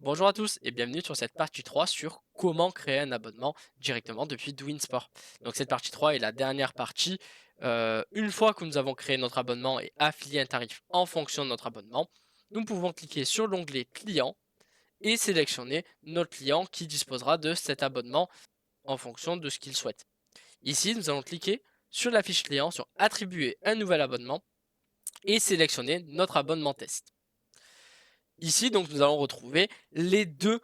Bonjour à tous et bienvenue sur cette partie 3 sur comment créer un abonnement directement depuis Dwinsport. Donc cette partie 3 est la dernière partie. Une fois que nous avons créé notre abonnement et affilié un tarif en fonction de notre abonnement, nous pouvons cliquer sur l'onglet client et sélectionner notre client qui disposera de cet abonnement en fonction de ce qu'il souhaite. Ici, nous allons cliquer sur la fiche client sur attribuer un nouvel abonnement et sélectionner notre abonnement test. Ici, donc, nous allons retrouver les deux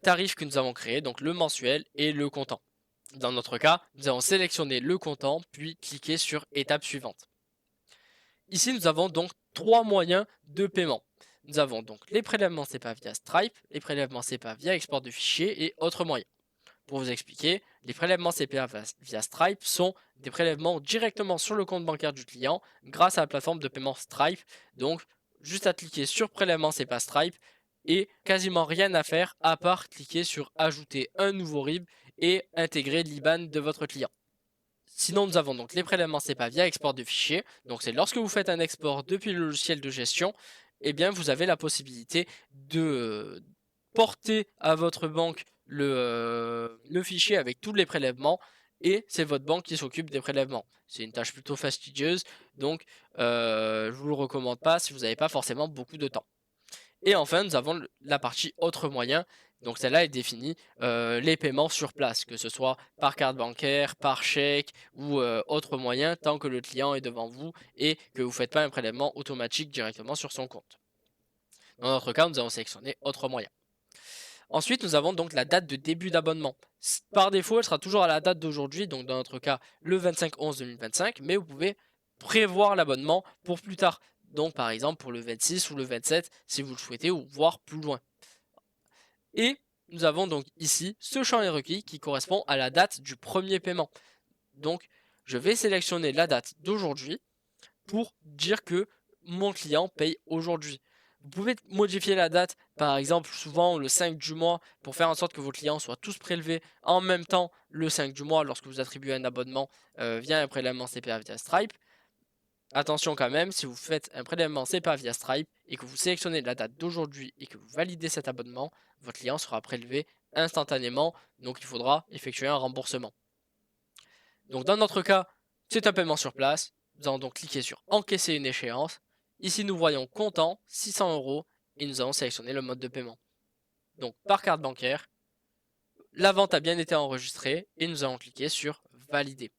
tarifs que nous avons créés, donc le mensuel et le comptant. Dans notre cas, nous allons sélectionner le comptant, puis cliquer sur étape suivante. Ici, nous avons donc trois moyens de paiement. Nous avons donc les prélèvements SEPA via Stripe, les prélèvements SEPA via export de fichiers et autres moyens. Pour vous expliquer, les prélèvements CPA via Stripe sont des prélèvements directement sur le compte bancaire du client grâce à la plateforme de paiement Stripe. Donc, juste à cliquer sur prélèvement CPA Stripe et quasiment rien à faire à part cliquer sur ajouter un nouveau RIB et intégrer l'IBAN de votre client. Sinon, nous avons donc les prélèvements SEPA via export de fichiers. Donc, c'est lorsque vous faites un export depuis le logiciel de gestion, eh bien, vous avez la possibilité de porter à votre banque le fichier avec tous les prélèvements et c'est votre banque qui s'occupe des prélèvements. C'est une tâche plutôt fastidieuse, donc je vous le recommande pas si vous n'avez pas forcément beaucoup de temps. Et enfin, nous avons la partie autres moyens. Donc celle-là est définie les paiements sur place, que ce soit par carte bancaire, par chèque ou autre moyen, tant que le client est devant vous et que vous ne faites pas un prélèvement automatique directement sur son compte. Dans notre cas, nous allons sélectionner autre moyen. Ensuite, nous avons donc la date de début d'abonnement. Par défaut, elle sera toujours à la date d'aujourd'hui, donc dans notre cas le 25/11/2025, mais vous pouvez prévoir l'abonnement pour plus tard. Donc par exemple pour le 26 ou le 27 si vous le souhaitez, ou voir plus loin. Et nous avons donc ici ce champ est requis qui correspond à la date du premier paiement. Donc je vais sélectionner la date d'aujourd'hui pour dire que mon client paye aujourd'hui. Vous pouvez modifier la date, par exemple souvent le 5 du mois, pour faire en sorte que vos clients soient tous prélevés en même temps le 5 du mois lorsque vous attribuez un abonnement via un prélèvement CPA via Stripe. Attention quand même, si vous faites un prélèvement CPA via Stripe et que vous sélectionnez la date d'aujourd'hui et que vous validez cet abonnement, votre client sera prélevé instantanément, donc il faudra effectuer un remboursement. Donc dans notre cas, c'est un paiement sur place. Nous allons donc cliquer sur encaisser une échéance. Ici, nous voyons comptant 600 € et nous allons sélectionner le mode de paiement. Donc par carte bancaire, la vente a bien été enregistrée et nous allons cliquer sur valider.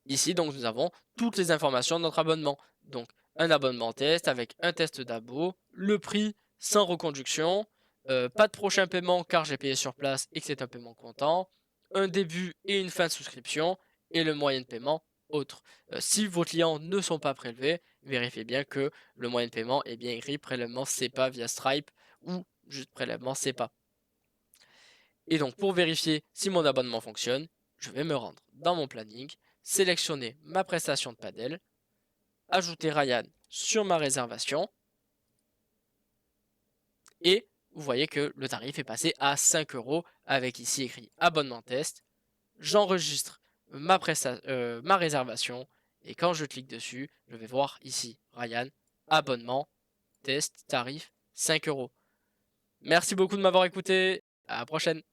Ici, donc, nous avons toutes les informations de notre abonnement. Donc, un abonnement test avec un test d'abo, le prix sans reconduction, pas de prochain paiement car j'ai payé sur place et que c'est un paiement comptant, un début et une fin de souscription et le moyen de paiement autre. Si vos clients ne sont pas prélevés, vérifiez bien que le moyen de paiement est bien écrit prélèvement SEPA via Stripe ou juste prélèvement SEPA. Et donc pour vérifier si mon abonnement fonctionne, je vais me rendre dans mon planning, sélectionner ma prestation de padel, ajouter Ryan sur ma réservation et vous voyez que le tarif est passé à 5 € avec ici écrit abonnement test. J'enregistre ma réservation et quand je clique dessus, je vais voir ici Ryan, abonnement, test, tarif 5 €. Merci beaucoup de m'avoir écouté, à la prochaine.